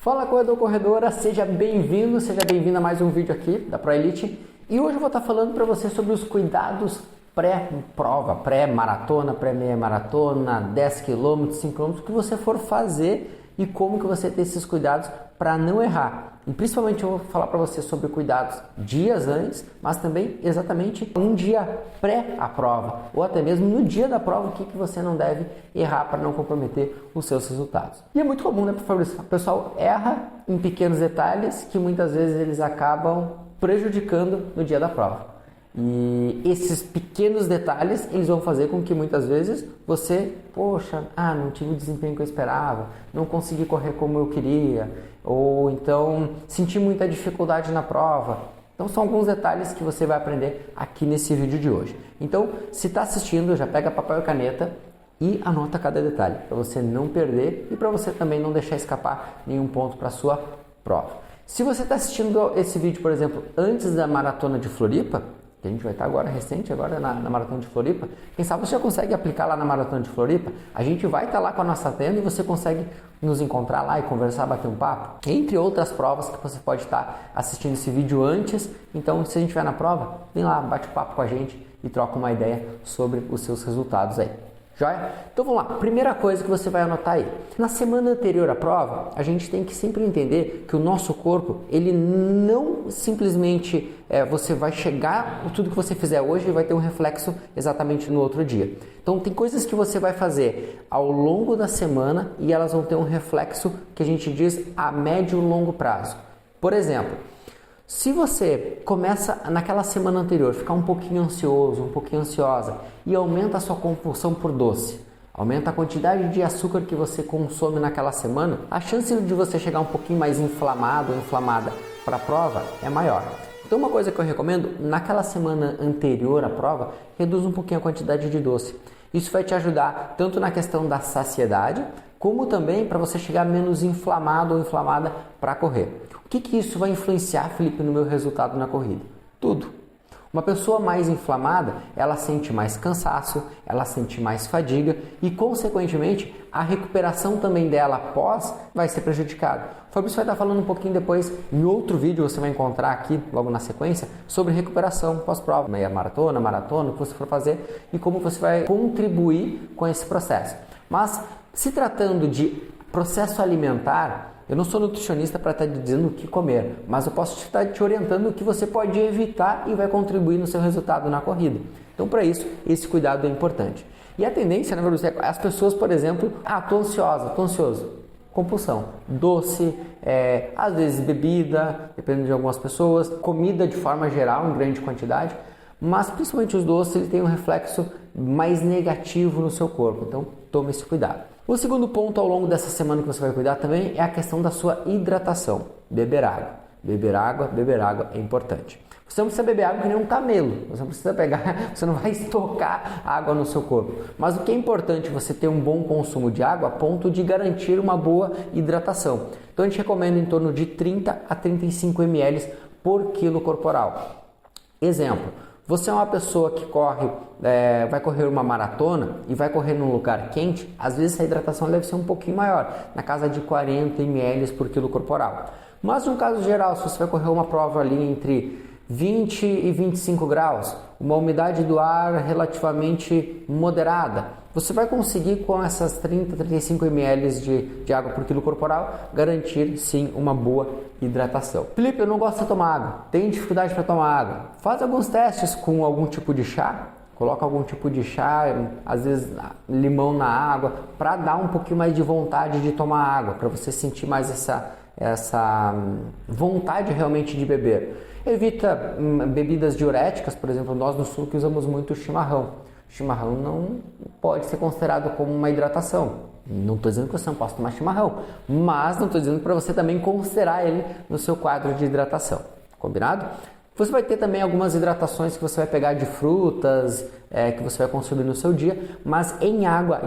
Fala corredor, corredora, seja bem-vindo, seja bem-vinda a mais um vídeo aqui da ProElite. E hoje eu vou estar falando para você sobre os cuidados pré-prova, pré-maratona, pré-meia maratona, 10 km, 5 km, o que você for fazer e como que você tem esses cuidados para não errar. E principalmente eu vou falar para você sobre cuidados dias antes, mas também exatamente um dia pré a prova, ou até mesmo no dia da prova, o que você não deve errar para não comprometer os seus resultados. E é muito comum, né, Fabrício? O pessoal erra em pequenos detalhes que muitas vezes eles acabam prejudicando no dia da prova. E esses pequenos detalhes, eles vão fazer com que muitas vezes você, não tive o desempenho que eu esperava, não consegui correr como eu queria, ou então senti muita dificuldade na prova. Então são alguns detalhes que você vai aprender aqui nesse vídeo de hoje. Então, se está assistindo, já pega papel e caneta e anota cada detalhe, para você não perder e para você também não deixar escapar nenhum ponto para a sua prova. Se você está assistindo esse vídeo, por exemplo, antes da Maratona de Floripa, que a gente vai estar agora recente, agora na Maratona de Floripa, quem sabe você já consegue aplicar lá na Maratona de Floripa, a gente vai estar lá com a nossa tenda e você consegue nos encontrar lá e conversar, bater um papo, entre outras provas que você pode estar assistindo esse vídeo antes. Então, se a gente estiver na prova, vem lá, bate um papo com a gente e troca uma ideia sobre os seus resultados aí. Joia? Então vamos lá, primeira coisa que você vai anotar aí. Na semana anterior à prova, a gente tem que sempre entender que o nosso corpo, ele não simplesmente você vai chegar, tudo que você fizer hoje vai ter um reflexo exatamente no outro dia. Então tem coisas que você vai fazer ao longo da semana e elas vão ter um reflexo que a gente diz a médio e longo prazo. Por exemplo, se você começa naquela semana anterior ficar um pouquinho ansioso, um pouquinho ansiosa e aumenta a sua compulsão por doce, aumenta a quantidade de açúcar que você consome naquela semana, a chance de você chegar um pouquinho mais inflamado ou inflamada para a prova é maior. Então uma coisa que eu recomendo, naquela semana anterior à prova, reduz um pouquinho a quantidade de doce. Isso vai te ajudar tanto na questão da saciedade, como também para você chegar menos inflamado ou inflamada para correr. O que isso vai influenciar, Felipe, no meu resultado na corrida? Tudo. Uma pessoa mais inflamada, ela sente mais cansaço, ela sente mais fadiga e, consequentemente, a recuperação também dela após vai ser prejudicada. O Fabrício vai estar falando um pouquinho depois, em outro vídeo você vai encontrar aqui, logo na sequência, sobre recuperação pós-prova, meia maratona, o que você for fazer e como você vai contribuir com esse processo. Mas, se tratando de processo alimentar, eu não sou nutricionista para estar dizendo o que comer, mas eu posso estar te orientando o que você pode evitar e vai contribuir no seu resultado na corrida. Então, para isso, esse cuidado é importante. E a tendência, as pessoas, por exemplo, tô ansioso, compulsão, doce, às vezes bebida, dependendo de algumas pessoas, comida de forma geral, em grande quantidade, mas principalmente os doces, ele tem um reflexo mais negativo no seu corpo, então tome esse cuidado. O segundo ponto ao longo dessa semana que você vai cuidar também é a questão da sua hidratação. Beber água. Beber água é importante. Você não precisa beber água que nem um camelo. Você não precisa você não vai estocar água no seu corpo. Mas o que é importante é você ter um bom consumo de água a ponto de garantir uma boa hidratação. Então a gente recomenda em torno de 30 a 35 ml por quilo corporal. Exemplo. Você é uma pessoa que vai correr uma maratona e vai correr num lugar quente, às vezes a hidratação deve ser um pouquinho maior, na casa de 40 ml por quilo corporal. Mas no caso geral, se você vai correr uma prova ali entre 20 e 25 graus, uma umidade do ar relativamente moderada, você vai conseguir com essas 30 a 35 ml de água por quilo corporal garantir sim uma boa hidratação. Felipe, eu não gosto de tomar água, tenho dificuldade para tomar água. Faz alguns testes com algum tipo de chá, coloca algum tipo de chá, às vezes limão na água, para dar um pouquinho mais de vontade de tomar água, para você sentir mais essa vontade realmente de beber. Evita bebidas diuréticas, por exemplo, nós no sul que usamos muito chimarrão. Chimarrão não pode ser considerado como uma hidratação. Não estou dizendo que você não possa tomar chimarrão, mas não estou dizendo para você também considerar ele no seu quadro de hidratação. Combinado? Você vai ter também algumas hidratações que você vai pegar de frutas, que você vai consumir no seu dia, mas em água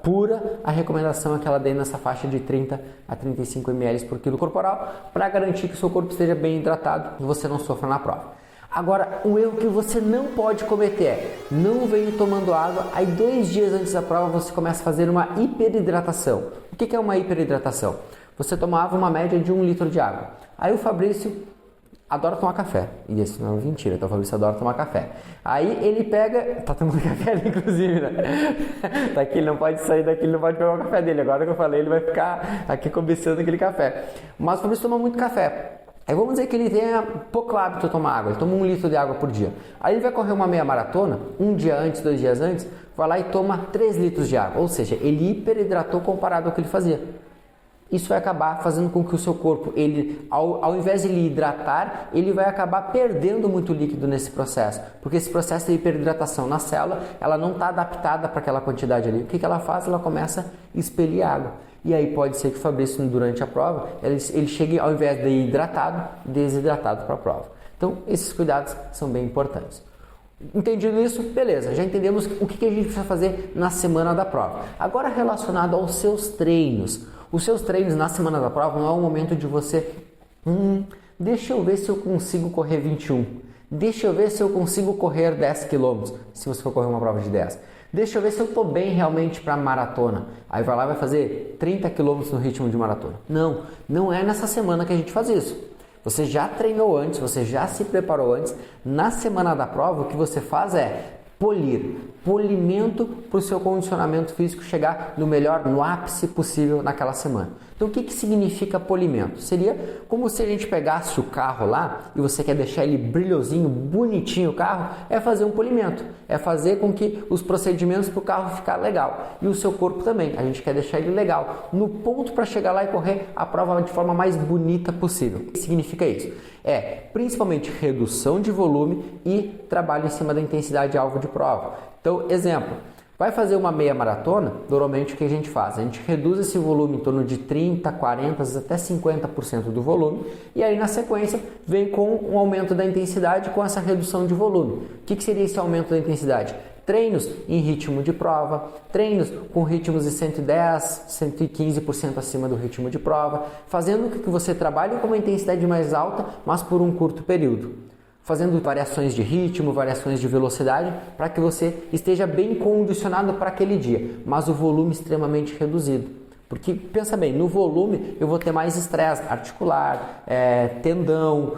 pura, a recomendação é que ela dê nessa faixa de 30 a 35 ml por quilo corporal, para garantir que o seu corpo esteja bem hidratado e você não sofra na prova. Agora, um erro que você não pode cometer é não venha tomando água, aí 2 dias antes da prova você começa a fazer uma hiperidratação. O que é uma hiperidratação? você tomava uma média de 1 litro de água. Aí o Fabrício adora tomar café. E isso não é mentira, então o Fabrício adora tomar café. Aí ele pega... Tá tomando café ali, inclusive, né? Daqui ele não pode sair daqui, ele não pode pegar o café dele. Agora que eu falei, ele vai ficar aqui cobiçando aquele café. Mas o Fabrício toma muito café. Aí vamos dizer que ele tenha pouco hábito de tomar água. Ele toma 1 litro de água por dia. Aí ele vai correr uma meia maratona, um dia antes, 2 dias antes, vai lá e toma 3 litros de água. Ou seja, ele hiperidratou comparado ao que ele fazia. Isso vai acabar fazendo com que o seu corpo, ele, ao invés de ele hidratar, ele vai acabar perdendo muito líquido nesse processo. Porque esse processo de hiperidratação na célula, ela não está adaptada para aquela quantidade ali. O que ela faz? Ela começa a expelir água. E aí pode ser que o Fabrício, durante a prova, ele chegue, ao invés de hidratado, desidratado para a prova. Então, esses cuidados são bem importantes. Entendido isso? Beleza, já entendemos o que a gente precisa fazer na semana da prova. Agora, relacionado aos seus treinos. Os seus treinos na semana da prova não é o momento de você... deixa eu ver se eu consigo correr 21. Deixa eu ver se eu consigo correr 10 km, se você for correr uma prova de 10. Deixa eu ver se eu estou bem realmente para maratona. Aí vai lá e vai fazer 30 km no ritmo de maratona. Não, não é nessa semana que a gente faz isso. Você já treinou antes, você já se preparou antes. Na semana da prova, o que você faz é polimento para o seu condicionamento físico chegar no melhor, no ápice possível naquela semana. Então, o que significa polimento? Seria como se a gente pegasse o carro lá e você quer deixar ele brilhosinho, bonitinho o carro, é fazer um polimento, é fazer com que os procedimentos para o carro ficar legal. E o seu corpo também, a gente quer deixar ele legal, no ponto para chegar lá e correr a prova de forma mais bonita possível. O que significa isso? É principalmente redução de volume e trabalho em cima da intensidade alvo de prova. Então, exemplo, vai fazer uma meia maratona, normalmente o que a gente faz? A gente reduz esse volume em torno de 30, 40, até 50% do volume e aí na sequência vem com um aumento da intensidade com essa redução de volume. O que seria esse aumento da intensidade? Treinos em ritmo de prova, treinos com ritmos de 110, 115% acima do ritmo de prova, fazendo com que você trabalhe com uma intensidade mais alta, mas por um curto período. Fazendo variações de ritmo, variações de velocidade, para que você esteja bem condicionado para aquele dia, mas o volume extremamente reduzido. Porque, pensa bem, no volume eu vou ter mais estresse articular, tendão,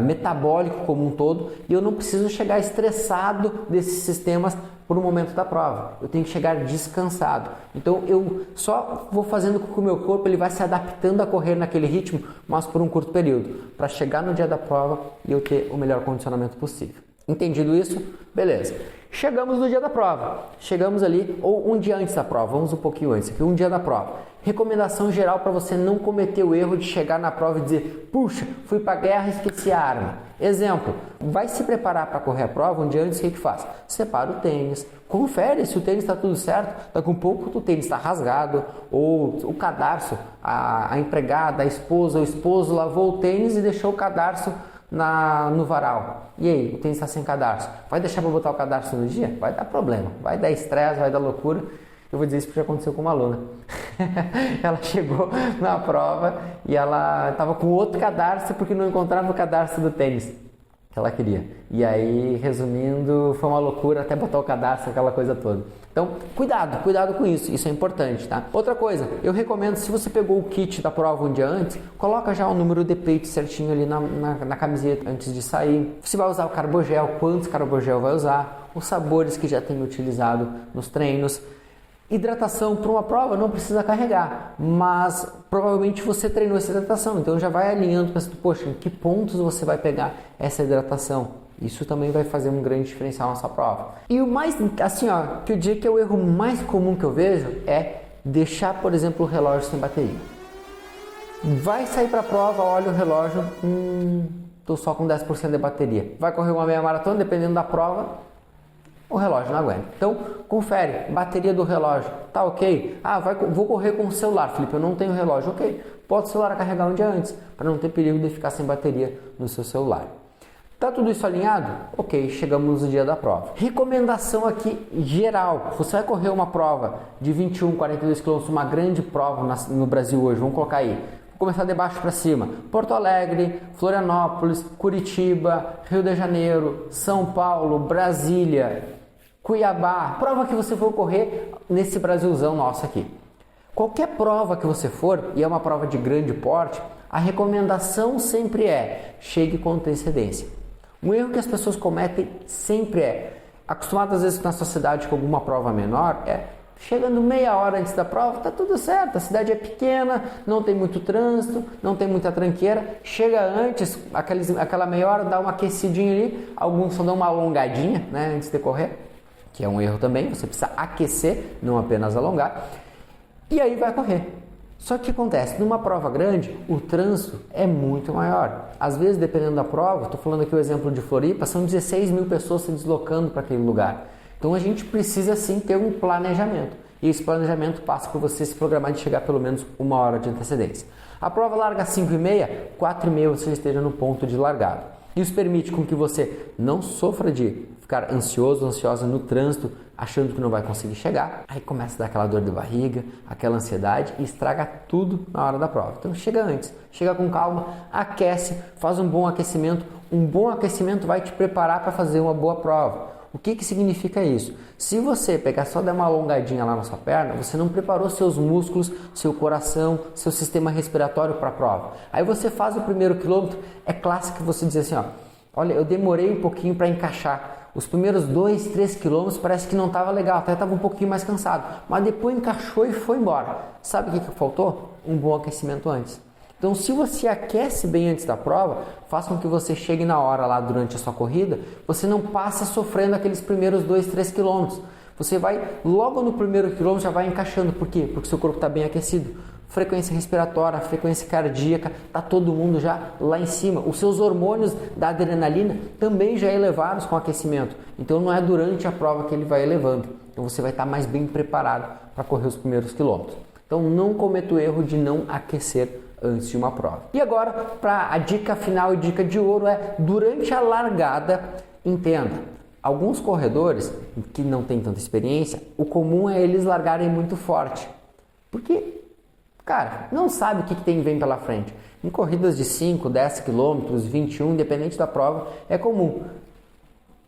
metabólico como um todo, e eu não preciso chegar estressado desses sistemas por um momento da prova. Eu tenho que chegar descansado. Então eu só vou fazendo com que o meu corpo ele vai se adaptando a correr naquele ritmo, mas por um curto período, para chegar no dia da prova e eu ter o melhor condicionamento possível. Entendido isso? Beleza. Chegamos no dia da prova. Chegamos ali, ou um dia antes da prova, vamos um pouquinho antes aqui, um dia da prova. Recomendação geral para você não cometer o erro de chegar na prova e dizer: puxa, fui para a guerra e esqueci a arma. Exemplo, vai se preparar para correr a prova um dia antes, o que faz? Separa o tênis, confere se o tênis está tudo certo, daqui a um pouco o tênis está rasgado, ou o cadarço, a empregada, a esposa, o esposo lavou o tênis e deixou o cadarço no varal. E aí, o tênis está sem cadarço. Vai deixar para botar o cadarço no dia? Vai dar problema, vai dar estresse, vai dar loucura. Eu vou dizer isso porque já aconteceu com uma aluna. Ela chegou na prova e ela estava com outro cadarço porque não encontrava o cadarço do tênis que ela queria. E aí, resumindo, foi uma loucura até botar o cadarço, aquela coisa toda. Então, cuidado com isso é importante, tá? Outra coisa, eu recomendo, se você pegou o kit da prova um dia antes, coloca já o número de peito certinho ali na camiseta antes de sair. Você vai usar o carbogel, quantos carbogel vai usar, os sabores que já tem utilizado nos treinos. Hidratação para uma prova não precisa carregar, mas provavelmente você treinou essa hidratação, então já vai alinhando, pensando, poxa, em que pontos você vai pegar essa hidratação? Isso também vai fazer um grande diferencial na sua prova. E o mais, assim, que eu diria que é o erro mais comum que eu vejo é deixar, por exemplo, o relógio sem bateria. Vai sair para a prova, olha o relógio, estou só com 10% de bateria. Vai correr uma meia maratona, dependendo da prova, o relógio não aguenta. Então, confere, bateria do relógio, tá ok? Vou correr com o celular, Felipe, eu não tenho relógio, ok. Bota o celular a carregar um dia antes, para não ter perigo de ficar sem bateria no seu celular. Tá tudo isso alinhado? Ok, chegamos no dia da prova. Recomendação aqui geral, você vai correr uma prova de 21, 42 km, uma grande prova no Brasil hoje, vamos colocar aí. Vou começar de baixo para cima. Porto Alegre, Florianópolis, Curitiba, Rio de Janeiro, São Paulo, Brasília, Cuiabá, prova que você for correr nesse Brasilzão nosso aqui. Qualquer prova que você for, e é uma prova de grande porte, a recomendação sempre é: chegue com antecedência. Um erro que as pessoas cometem sempre é, acostumado às vezes na sociedade com alguma prova menor, chegando meia hora antes da prova, tá tudo certo, a cidade é pequena, não tem muito trânsito, não tem muita tranqueira, chega antes, aquela meia hora, dá uma aquecidinha ali, alguns só dão uma alongadinha, né, antes de correr, que é um erro também, você precisa aquecer, não apenas alongar, e aí vai correr. Só que o que acontece? Numa prova grande, o trânsito é muito maior. Às vezes, dependendo da prova, estou falando aqui o exemplo de Floripa, são 16 mil pessoas se deslocando para aquele lugar. Então a gente precisa sim ter um planejamento. E esse planejamento passa por você se programar de chegar pelo menos uma hora de antecedência. A prova larga às 5h30, 4h30 você esteja no ponto de largada. Isso permite com que você não sofra de ficar ansioso, ansiosa no trânsito, achando que não vai conseguir chegar. Aí começa a dar aquela dor de barriga, aquela ansiedade e estraga tudo na hora da prova. Então chega antes, chega com calma, aquece, faz um bom aquecimento. Um bom aquecimento vai te preparar para fazer uma boa prova. O que significa isso? Se você pegar só dar uma alongadinha lá na sua perna, você não preparou seus músculos, seu coração, seu sistema respiratório para a prova. Aí você faz o primeiro quilômetro, é clássico você dizer assim, olha, eu demorei um pouquinho para encaixar. Os primeiros 2, 3 quilômetros parece que não estava legal, até estava um pouquinho mais cansado. Mas depois encaixou e foi embora. Sabe o que faltou? Um bom aquecimento antes. Então, se você aquece bem antes da prova, faça com que você chegue na hora lá durante a sua corrida, você não passa sofrendo aqueles primeiros 2, 3 quilômetros. Você vai, logo no primeiro quilômetro, já vai encaixando. Por quê? Porque seu corpo está bem aquecido. Frequência respiratória, frequência cardíaca, está todo mundo já lá em cima. Os seus hormônios da adrenalina também já elevados com aquecimento. Então, não é durante a prova que ele vai elevando. Então, você vai estar mais bem preparado para correr os primeiros quilômetros. Então, não cometa o erro de não aquecer antes de uma prova. E agora, para a dica final e dica de ouro durante a largada, entenda, alguns corredores que não têm tanta experiência, o comum é eles largarem muito forte, porque, cara, não sabe o que vem pela frente. Em corridas de 5, 10 quilômetros, 21, independente da prova, é comum.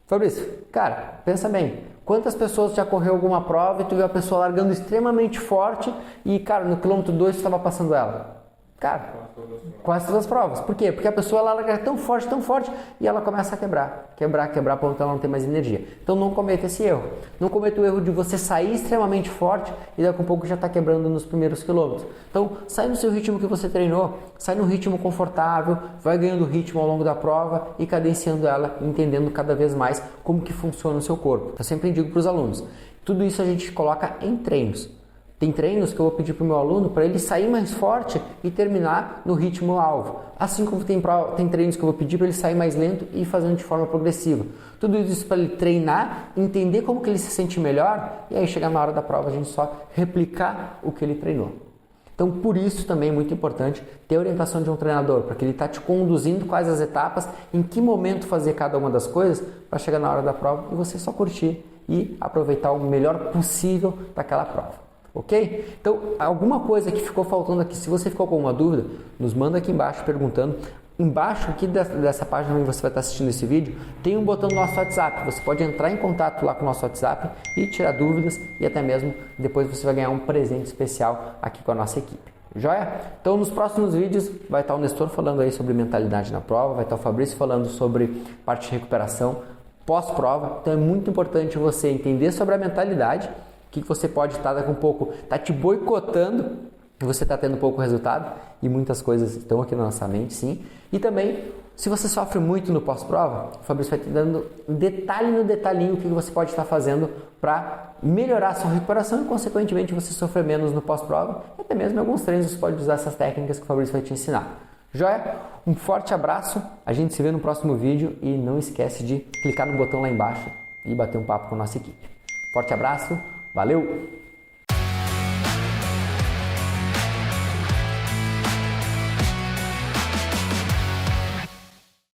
Fabrício, cara, pensa bem, quantas pessoas já correu alguma prova e tu viu a pessoa largando extremamente forte e, cara, no quilômetro 2 tu estava passando ela? Cara, quase todas as provas. Por quê? Porque a pessoa ela larga tão forte e ela começa a quebrar, ponto ela não tem mais energia. Então não cometa esse erro. Não cometa o erro de você sair extremamente forte e daqui a pouco já está quebrando nos primeiros quilômetros. Então sai no seu ritmo que você treinou, sai no ritmo confortável, vai ganhando ritmo ao longo da prova e cadenciando ela, entendendo cada vez mais como que funciona o seu corpo. Eu sempre digo para os alunos, tudo isso a gente coloca em treinos. Tem treinos que eu vou pedir para o meu aluno para ele sair mais forte e terminar no ritmo alvo. Assim como tem treinos que eu vou pedir para ele sair mais lento e fazendo de forma progressiva. Tudo isso para ele treinar, entender como que ele se sente melhor e aí chegar na hora da prova a gente só replicar o que ele treinou. Então por isso também é muito importante ter a orientação de um treinador, para que ele está te conduzindo quais as etapas, em que momento fazer cada uma das coisas para chegar na hora da prova e você só curtir e aproveitar o melhor possível daquela prova. Ok? Então, alguma coisa que ficou faltando aqui, se você ficou com alguma dúvida, nos manda aqui embaixo perguntando. Embaixo aqui dessa página onde você vai estar assistindo esse vídeo, tem um botão do nosso WhatsApp. Você pode entrar em contato lá com o nosso WhatsApp e tirar dúvidas e até mesmo depois você vai ganhar um presente especial aqui com a nossa equipe. Joia? Então, nos próximos vídeos vai estar o Nestor falando aí sobre mentalidade na prova, vai estar o Fabrício falando sobre parte de recuperação pós-prova. Então, é muito importante você entender sobre a mentalidade, que você pode estar daqui a um pouco, te boicotando e você está tendo pouco resultado e muitas coisas estão aqui na nossa mente, sim. E também, se você sofre muito no pós-prova, o Fabrício vai te dando detalhe no detalhinho o que você pode estar fazendo para melhorar a sua recuperação e, consequentemente, você sofrer menos no pós-prova. E até mesmo em alguns treinos você pode usar essas técnicas que o Fabrício vai te ensinar. Joia? Um forte abraço, a gente se vê no próximo vídeo e não esquece de clicar no botão lá embaixo e bater um papo com a nossa equipe. Forte abraço! Valeu!